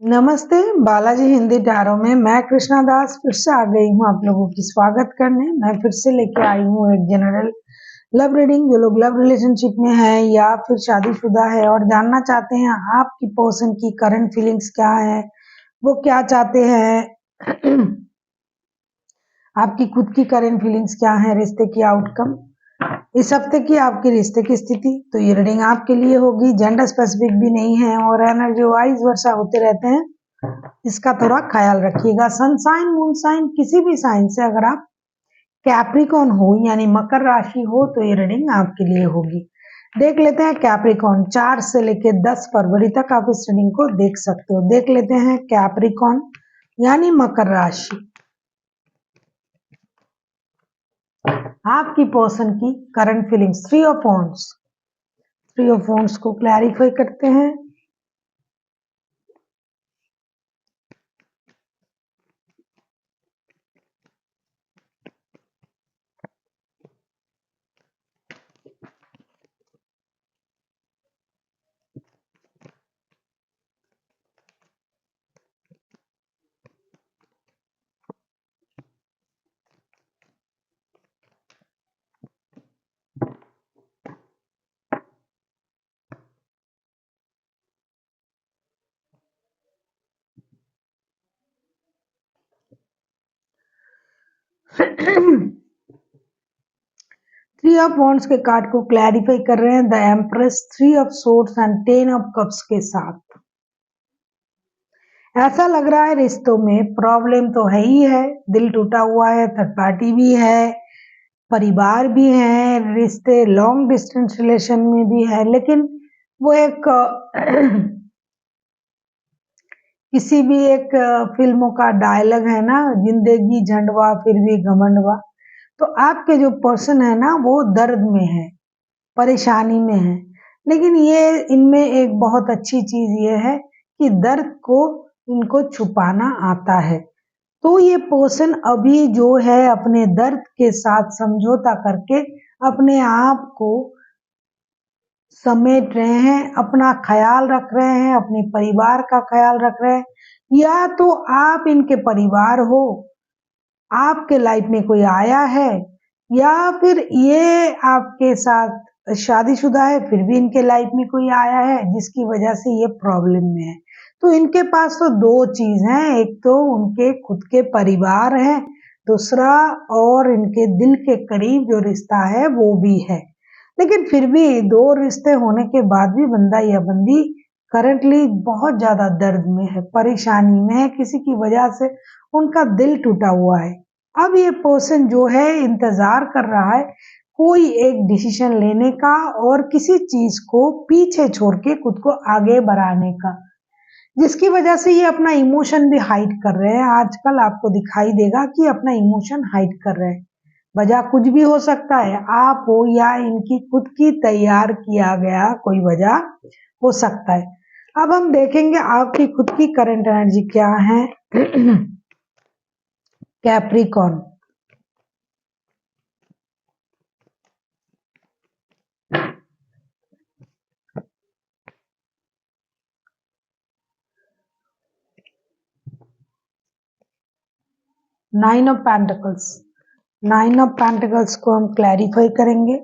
नमस्ते, बालाजी हिंदी टैरो में मैं कृष्णा दास फिर से आ गई हूँ आप लोगों की स्वागत करने। मैं फिर से लेके आई हूँ एक जनरल लव रीडिंग। जो लोग लव रिलेशनशिप में है या फिर शादीशुदा है और जानना चाहते हैं आपकी पर्सन की करंट फीलिंग्स क्या है, वो क्या चाहते हैं आपकी खुद की करंट फीलिंग्स क्या है, रिश्ते की आउटकम, इस हफ्ते की आपकी रिश्ते की स्थिति। तो ये रीडिंग आपके लिए होगी, जेंडर स्पेसिफिक भी नहीं है और एनर्जी वाइज वर्षा होते रहते हैं, इसका थोड़ा ख्याल रखिएगा। सनसाइन मून साइन किसी भी साइन से अगर आप कैप्रिकॉन हो यानी मकर राशि हो तो ये रीडिंग आपके लिए होगी। देख लेते हैं कैप्रिकॉन 4 से लेके 10 फरवरी तक आप इस रीडिंग को देख सकते हो। देख लेते हैं कैप्रिकॉन यानी मकर राशि, आपकी पर्सन की करंट फीलिंग्स। 3 ऑफ वांड्स को क्लैरिफाई करते हैं। थ्री ऑफ वॉन्ड्स के कार्ड को क्लैरिफाई कर रहे हैं the empress, 3 of swords and 10 of cups के साथ। ऐसा लग रहा है रिश्तों में प्रॉब्लम तो है ही है, दिल टूटा हुआ है, थर्ड पार्टी भी है, परिवार भी है, रिश्ते लॉन्ग डिस्टेंस रिलेशन में भी है, लेकिन वो एक किसी भी एक फिल्मों का डायलॉग है ना, जिंदगी झंडवा फिर भी घमंडवा। तो आपके जो पर्सन है ना वो दर्द में है, परेशानी में है, लेकिन ये इनमें एक बहुत अच्छी चीज ये है कि दर्द को इनको छुपाना आता है। तो ये पर्सन अभी जो है अपने दर्द के साथ समझौता करके अपने आप को समेट रहे हैं, अपना ख्याल रख रहे हैं, अपने परिवार का ख्याल रख रहे हैं। या तो आप इनके परिवार हो, आपके लाइफ में कोई आया है, या फिर ये आपके साथ शादीशुदा है फिर भी इनके लाइफ में कोई आया है जिसकी वजह से ये प्रॉब्लम में है। तो इनके पास तो दो चीज हैं, एक तो उनके खुद के परिवार है, दूसरा और इनके दिल के करीब जो रिश्ता है वो भी है। लेकिन फिर भी दो रिश्ते होने के बाद भी बंदा या बंदी करंटली बहुत ज्यादा दर्द में है, परेशानी में है, किसी की वजह से उनका दिल टूटा हुआ है। अब ये पर्सन जो है इंतजार कर रहा है कोई एक डिसीजन लेने का और किसी चीज को पीछे छोड़ के खुद को आगे बढ़ाने का, जिसकी वजह से ये अपना इमोशन भी हाइड कर रहे हैं। आजकल आपको दिखाई देगा कि अपना इमोशन हाइड कर रहे हैं। वजह कुछ भी हो सकता है, आप हो या इनकी खुद की तैयार किया गया कोई वजह हो सकता है। अब हम देखेंगे आपकी खुद की करंट एनर्जी क्या है। Capricorn, nine of pentacles. Nine of pentacles को हम क्लैरिफाई करेंगे।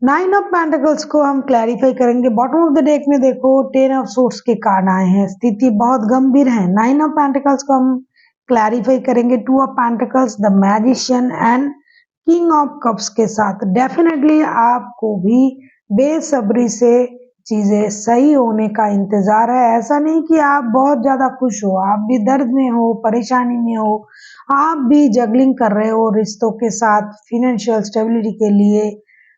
नाइन ऑफ पेंटिकल्स को हम क्लैरिफाई करेंगे। बॉटम ऑफ द डेक में देखो 10 ऑफ सोर्ड्स के कार्ड आए हैं, स्थिति बहुत गंभीर है। नाइन ऑफ पेंटिकल्स को हम क्लैरिफाई करेंगे 2 of pentacles, the magician and king of cups के साथ। डेफिनेटली आपको भी बेसब्री से चीजें सही होने का इंतजार है। ऐसा नहीं कि आप बहुत ज्यादा खुश हो, आप भी दर्द में हो, परेशानी में हो, आप भी जगलिंग कर रहे हो रिश्तों के साथ, फिनेंशियल स्टेबिलिटी के लिए,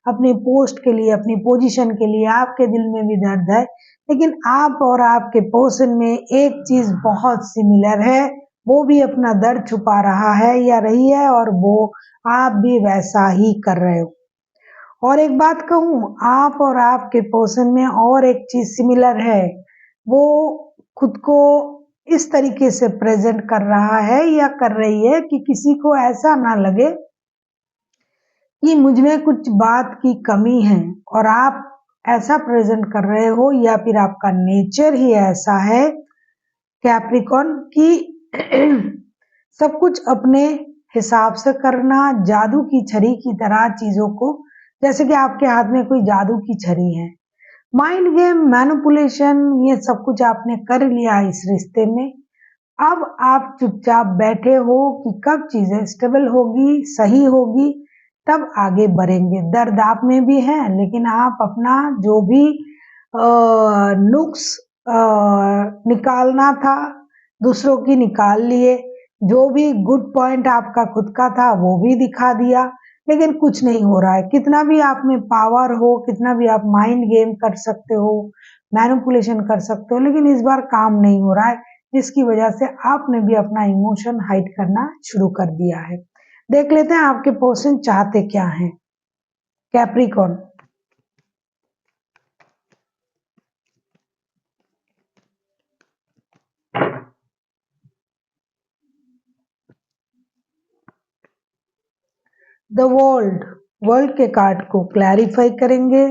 अपनी पोस्ट के लिए, अपनी पोजीशन के लिए आपके दिल में भी दर्द है। लेकिन आप और आपके पर्सन में एक चीज बहुत सिमिलर है, वो भी अपना दर्द छुपा रहा है या रही है और वो आप भी वैसा ही कर रहे हो। और एक बात कहूँ, आप और आपके पर्सन में और एक चीज सिमिलर है, वो खुद को इस तरीके से प्रेजेंट कर रहा है या कर रही है कि किसी को ऐसा ना लगे कि मुझ में कुछ बात की कमी है, और आप ऐसा प्रेजेंट कर रहे हो या फिर आपका नेचर ही ऐसा है कैप्रिकॉर्न कि सब कुछ अपने हिसाब से करना, जादू की छड़ी की तरह चीजों को, जैसे कि आपके हाथ में कोई जादू की छड़ी है, माइंड गेम, मैनिपुलेशन, ये सब कुछ आपने कर लिया इस रिश्ते में। अब आप चुपचाप बैठे हो कि कब चीजें स्टेबल होगी, सही होगी, तब आगे बढ़ेंगे। दर्द आप में भी है, लेकिन आप अपना जो भी नुक्स निकालना था दूसरों की निकाल लिए, जो भी गुड पॉइंट आपका खुद का था वो भी दिखा दिया, लेकिन कुछ नहीं हो रहा है। कितना भी आप में पावर हो, कितना भी आप माइंड गेम कर सकते हो, मैनिपुलेशन कर सकते हो, लेकिन इस बार काम नहीं हो रहा है, जिसकी वजह से आपने भी अपना इमोशन हाइड करना शुरू कर दिया है। देख लेते हैं आपके पर्सन चाहते क्या हैं। कैप्रिकॉर्न, द वर्ल्ड, वर्ल्ड के कार्ड को क्लैरिफाई करेंगे।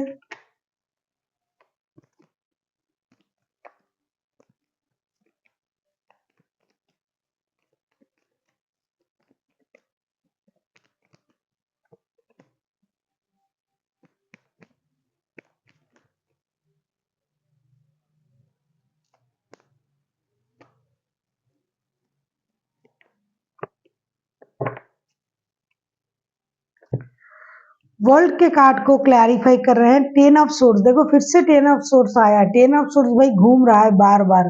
वर्ल्ड के कार्ड को क्लैरिफाई कर रहे हैं। टेन ऑफ सोर्स, देखो फिर से टेन ऑफ सोर्स आया। टेन ऑफ सोर्स भाई घूम रहा है बार बार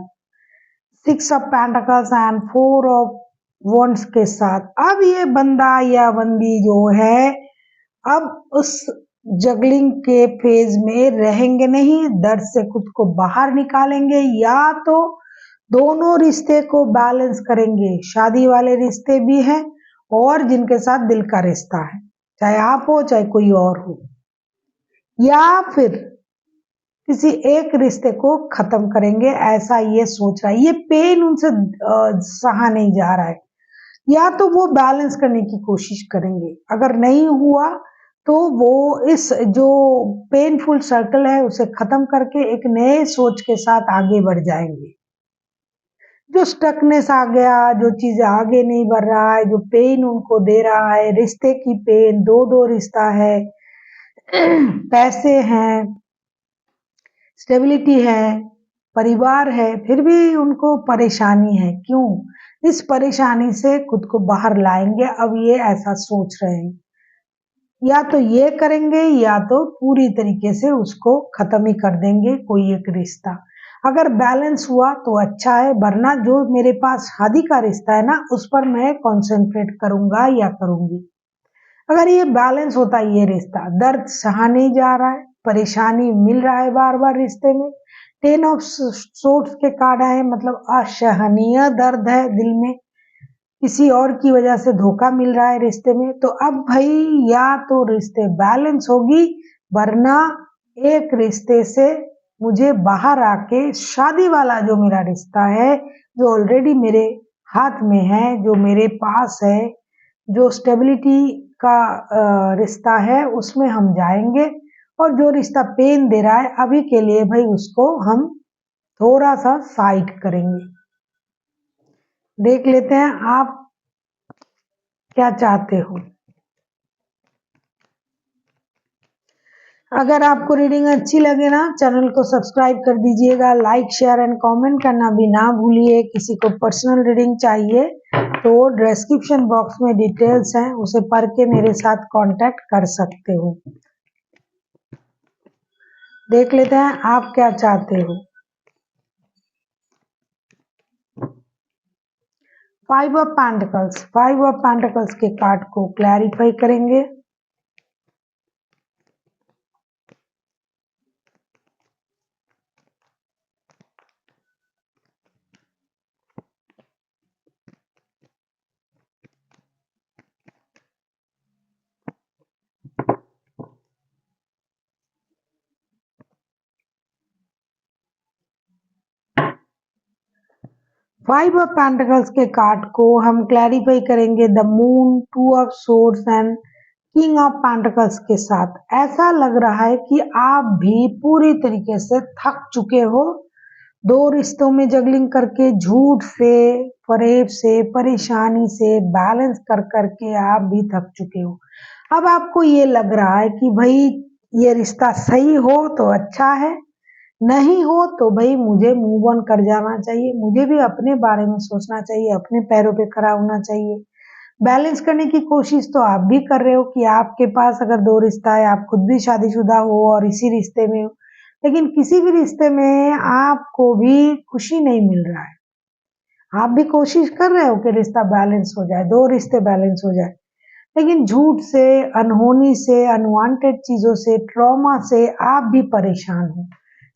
six of pentacles and four of wands के साथ। अब ये बंदा या बंदी जो है, अब उस जगलिंग के फेज में रहेंगे नहीं, दर्द से खुद को बाहर निकालेंगे, या तो दोनों रिश्ते को बैलेंस करेंगे। शादी वाले रिश्ते भी हैं और जिनके साथ दिल का रिश्ता है, चाहे आप हो चाहे कोई और हो, या फिर किसी एक रिश्ते को खत्म करेंगे, ऐसा ये सोच रहा है। ये पेन उनसे सहा नहीं जा रहा है, या तो वो बैलेंस करने की कोशिश करेंगे। अगर नहीं हुआ तो वो इस जो पेनफुल सर्कल है उसे खत्म करके एक नए सोच के साथ आगे बढ़ जाएंगे। जो स्टकनेस आ गया, जो चीज आगे नहीं बढ़ रहा है, जो पेन उनको दे रहा है, रिश्ते की पेन, दो दो रिश्ता है, पैसे हैं, स्टेबिलिटी है, परिवार है, फिर भी उनको परेशानी है। क्यों? इस परेशानी से खुद को बाहर लाएंगे, अब ये ऐसा सोच रहे हैं। या तो ये करेंगे या तो पूरी तरीके से उसको खत्म ही कर देंगे, कोई एक रिश्ता। अगर बैलेंस हुआ तो अच्छा है, वरना जो मेरे पास शादी का रिश्ता है ना, उस पर मैं कंसंट्रेट करूंगा या करूंगी। अगर ये बैलेंस होता है, ये रिश्ता, दर्द सहा नहीं जा रहा है, परेशानी मिल रहा है बार बार रिश्ते में, टेन ऑफ सोर्ड्स के कार्ड आए, मतलब असहनीय दर्द है दिल में, किसी और की वजह से धोखा मिल रहा है रिश्ते में, तो अब भाई या तो रिश्ते बैलेंस होगी, वरना एक रिश्ते से मुझे बाहर आके शादी वाला जो मेरा रिश्ता है, जो ऑलरेडी मेरे हाथ में है, जो मेरे पास है, जो स्टेबिलिटी का रिश्ता है, उसमें हम जाएंगे। और जो रिश्ता पेन दे रहा है अभी के लिए भाई, उसको हम थोड़ा सा साइड करेंगे। देख लेते हैं आप क्या चाहते हो। अगर आपको रीडिंग अच्छी लगे ना, चैनल को सब्सक्राइब कर दीजिएगा, लाइक शेयर एंड कमेंट करना भी ना भूलिए। किसी को पर्सनल रीडिंग चाहिए तो डिस्क्रिप्शन बॉक्स में डिटेल्स हैं, उसे पढ़ के मेरे साथ कांटेक्ट कर सकते हो। देख लेते हैं आप क्या चाहते हो। Five of pentacles, five of pentacles के कार्ड को क्लैरिफाई करेंगे। फाइव ऑफ पेंटिकल्स के कार्ड को हम क्लैरिफाई करेंगे the moon, two of swords and king of pentacles के साथ। ऐसा लग रहा है कि आप भी पूरी तरीके से थक चुके हो, दो रिश्तों में जगलिंग करके, झूठ से, फरेब से, परेशानी से बैलेंस कर करके आप भी थक चुके हो। अब आपको ये लग रहा है कि भाई ये रिश्ता सही हो तो अच्छा है, नहीं हो तो भाई मुझे मूव ऑन कर जाना चाहिए, मुझे भी अपने बारे में सोचना चाहिए, अपने पैरों पे खड़ा होना चाहिए। बैलेंस करने की कोशिश तो आप भी कर रहे हो कि आपके पास अगर दो रिश्ता है, आप खुद भी शादीशुदा हो और इसी रिश्ते में हो, लेकिन किसी भी रिश्ते में आपको भी खुशी नहीं मिल रहा है। आप भी कोशिश कर रहे हो कि रिश्ता बैलेंस हो जाए, दो रिश्ते बैलेंस हो जाए, लेकिन झूठ से, अनहोनी से, अनवांटेड चीजों से, ट्रॉमा से आप भी परेशान हो।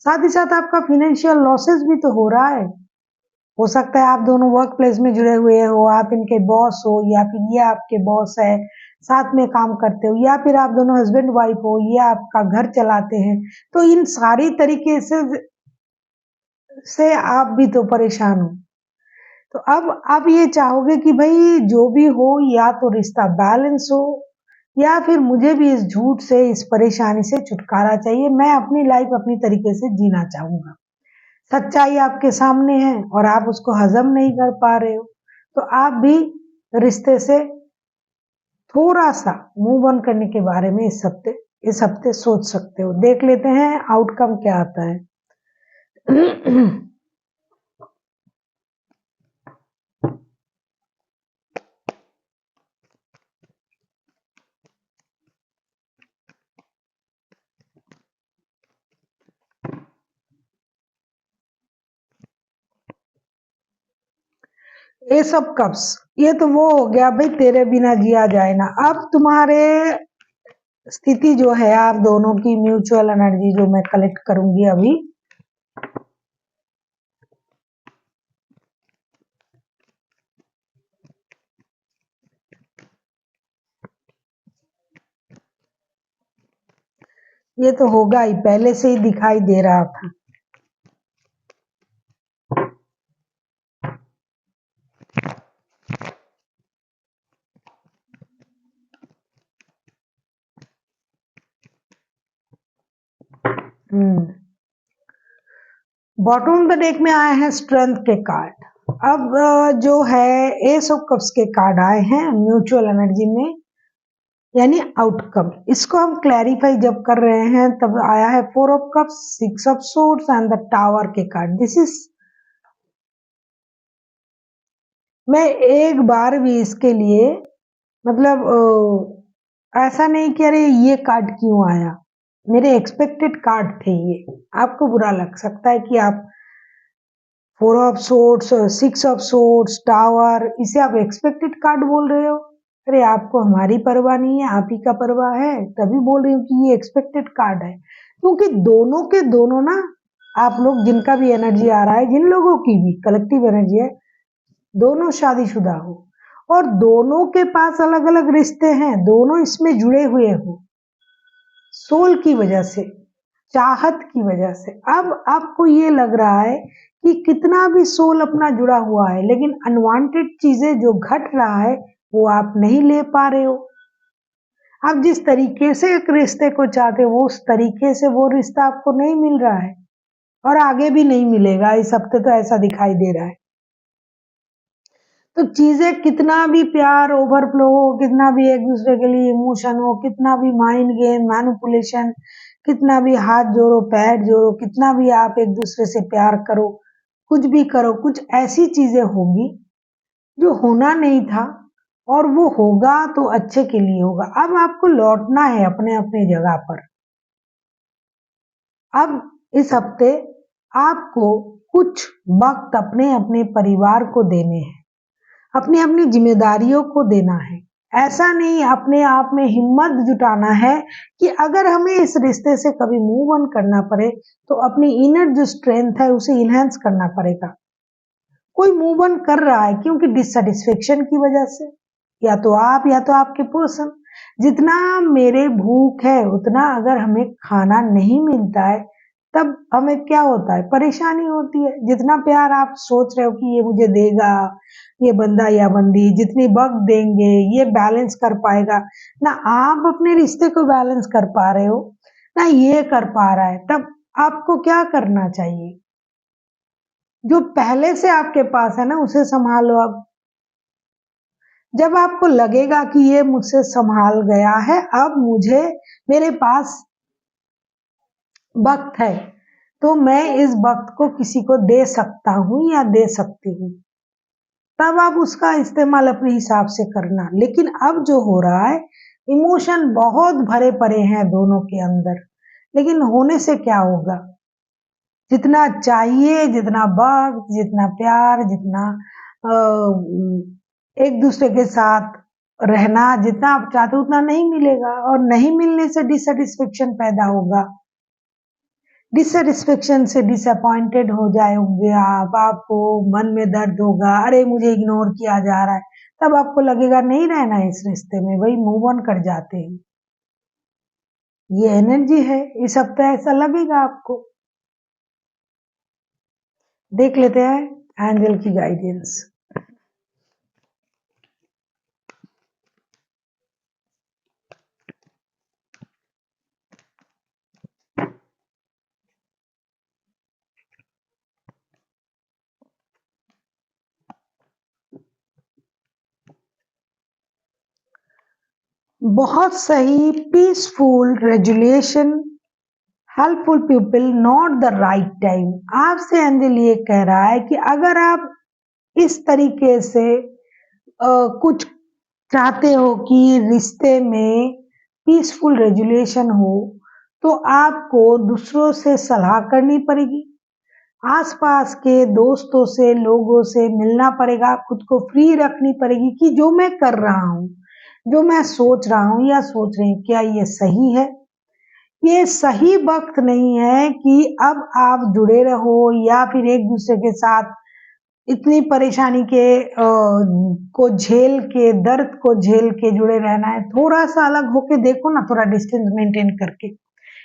साथ ही साथ आपका फाइनेंशियल लॉसेस भी तो हो रहा है। हो सकता है आप दोनों वर्क प्लेस में जुड़े हुए हो, आप इनके बॉस हो या फिर ये आपके बॉस है, साथ में काम करते हो, या फिर आप दोनों हस्बैंड वाइफ हो, ये आपका घर चलाते हैं। तो इन सारी तरीके से आप भी तो परेशान हो। तो अब आप ये चाहोगे कि भाई जो भी हो, या तो रिश्ता बैलेंस हो, या फिर मुझे भी इस झूठ से, इस परेशानी से छुटकारा चाहिए, मैं अपनी लाइफ अपनी तरीके से जीना चाहूंगा। सच्चाई आपके सामने है और आप उसको हजम नहीं कर पा रहे हो, तो आप भी रिश्ते से थोड़ा सा मूव ऑन करने के बारे में इस हफ्ते सोच सकते हो। देख लेते हैं आउटकम क्या आता है। ये सब कप्स, ये तो वो हो गया भाई, तेरे बिना जिया जाए ना। अब तुम्हारे स्थिति जो है, आप दोनों की म्यूचुअल एनर्जी जो मैं कलेक्ट करूंगी अभी, ये तो होगा ही, पहले से ही दिखाई दे रहा था। बॉटम ऑफ द डेक में आए हैं स्ट्रेंथ के कार्ड। अब जो है एस ऑफ कप्स के कार्ड आए हैं म्यूचुअल एनर्जी में, यानी आउटकम। इसको हम क्लैरिफाई जब कर रहे हैं तब आया है four of cups, six of swords and the tower के कार्ड। दिस इज, मैं एक बार भी इसके लिए मतलब ऐसा नहीं कि अरे ये कार्ड क्यों आया, मेरे एक्सपेक्टेड कार्ड थे ये। आपको बुरा लग सकता है कि आप four of swords, six of swords, tower, इसे आप एक्सपेक्टेड कार्ड बोल रहे हो। अरे आपको हमारी परवाह नहीं है, आप ही का परवाह है, तभी बोल रही हूँ कि ये एक्सपेक्टेड कार्ड है। क्योंकि दोनों के दोनों ना, आप लोग जिनका भी एनर्जी आ रहा है, जिन लोगों की भी कलेक्टिव एनर्जी है, दोनों शादीशुदा हो और दोनों के पास अलग अलग रिश्ते हैं, दोनों इसमें जुड़े हुए हो सोल की वजह से, चाहत की वजह से। अब आपको ये लग रहा है कि कितना भी सोल अपना जुड़ा हुआ है, लेकिन अनवांटेड चीजें जो घट रहा है वो आप नहीं ले पा रहे हो। आप जिस तरीके से एक रिश्ते को चाहते हो, वो उस तरीके से वो रिश्ता आपको नहीं मिल रहा है और आगे भी नहीं मिलेगा। इस हफ्ते तो ऐसा दिखाई दे रहा है। तो चीजें कितना भी प्यार ओवरफ्लो हो, कितना भी एक दूसरे के लिए इमोशन हो, कितना भी माइंड गेम, मैनिपुलेशन, कितना भी हाथ जोड़ो, पैर जोड़ो, कितना भी आप एक दूसरे से प्यार करो, कुछ भी करो, कुछ ऐसी चीजें होगी जो होना नहीं था, और वो होगा तो अच्छे के लिए होगा। अब आपको लौटना है अपने अपने जगह पर। अब इस हफ्ते आपको कुछ वक्त अपने अपने परिवार को देने हैं, अपनी अपनी जिम्मेदारियों को देना है। ऐसा नहीं अपने आप में हिम्मत जुटाना है कि अगर हमें इस रिश्ते से कभी मूव ऑन करना पड़े तो अपनी इनर जो स्ट्रेंथ है उसे इनहेंस करना पड़ेगा। कोई मूव ऑन कर रहा है क्योंकि डिससेटिस्फेक्शन की वजह से, या तो आप या तो आपके पर्सन। जितना मेरे भूख है उतना अगर हमें खाना नहीं मिलता है तब हमें क्या होता है, परेशानी होती है। जितना प्यार आप सोच रहे हो कि ये मुझे देगा, ये बंदा या बंदी जितनी वक्त देंगे ये बैलेंस कर पाएगा, ना आप अपने रिश्ते को बैलेंस कर पा रहे हो ना ये कर पा रहा है, तब आपको क्या करना चाहिए? जो पहले से आपके पास है ना उसे संभालो। अब जब आपको लगेगा कि ये मुझसे संभाल गया है, अब मुझे मेरे पास वक्त है, तो मैं इस वक्त को किसी को दे सकता हूँ या दे सकती हूँ, तब आप उसका इस्तेमाल अपने हिसाब से करना। लेकिन अब जो हो रहा है, इमोशन बहुत भरे पड़े हैं दोनों के अंदर, लेकिन होने से क्या होगा? जितना चाहिए, जितना वक्त, जितना प्यार, जितना एक दूसरे के साथ रहना जितना आप चाहते हो उतना नहीं मिलेगा, और नहीं मिलने से डिससेटिस्फेक्शन पैदा होगा। डिससेटिस्फेक्शन से डिसअपॉइंटेड हो जाओगे आप, आपको मन में दर्द होगा, अरे मुझे इग्नोर किया जा रहा है, तब आपको लगेगा नहीं रहना है इस रिश्ते में, वही मूव ऑन कर जाते हैं। ये एनर्जी है, इस हफ्ते ऐसा लगेगा आपको। देख लेते हैं एंजल की गाइडेंस। बहुत सही, peaceful resolution, helpful people, not the right time. आपसे एंजल ये कह रहा है कि अगर आप इस तरीके से कुछ चाहते हो कि रिश्ते में पीसफुल रेजुलेशन हो, तो आपको दूसरों से सलाह करनी पड़ेगी, आसपास के दोस्तों से, लोगों से मिलना पड़ेगा, खुद को फ्री रखनी पड़ेगी कि जो मैं कर रहा हूँ, जो मैं सोच रहा हूँ या सोच रही हूँ, क्या ये सही है? ये सही वक्त नहीं है कि अब आप जुड़े रहो या फिर एक दूसरे के साथ इतनी परेशानी के को झेल के, दर्द को झेल के जुड़े रहना है। थोड़ा सा अलग होके देखो ना, थोड़ा डिस्टेंस मेंटेन करके,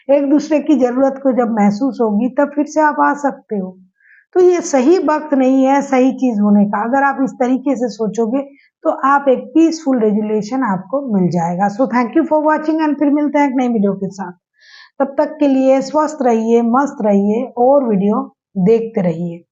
एक दूसरे की जरूरत को जब महसूस होगी तब फिर से आप आ सकते हो। तो ये सही वक्त नहीं है सही चीज होने का। अगर आप इस तरीके से सोचोगे तो आप एक पीसफुल रेजुलेशन आपको मिल जाएगा। So thank you for watching, and फिर मिलते हैं एक नई वीडियो के साथ। तब तक के लिए स्वस्थ रहिए, मस्त रहिए और वीडियो देखते रहिए।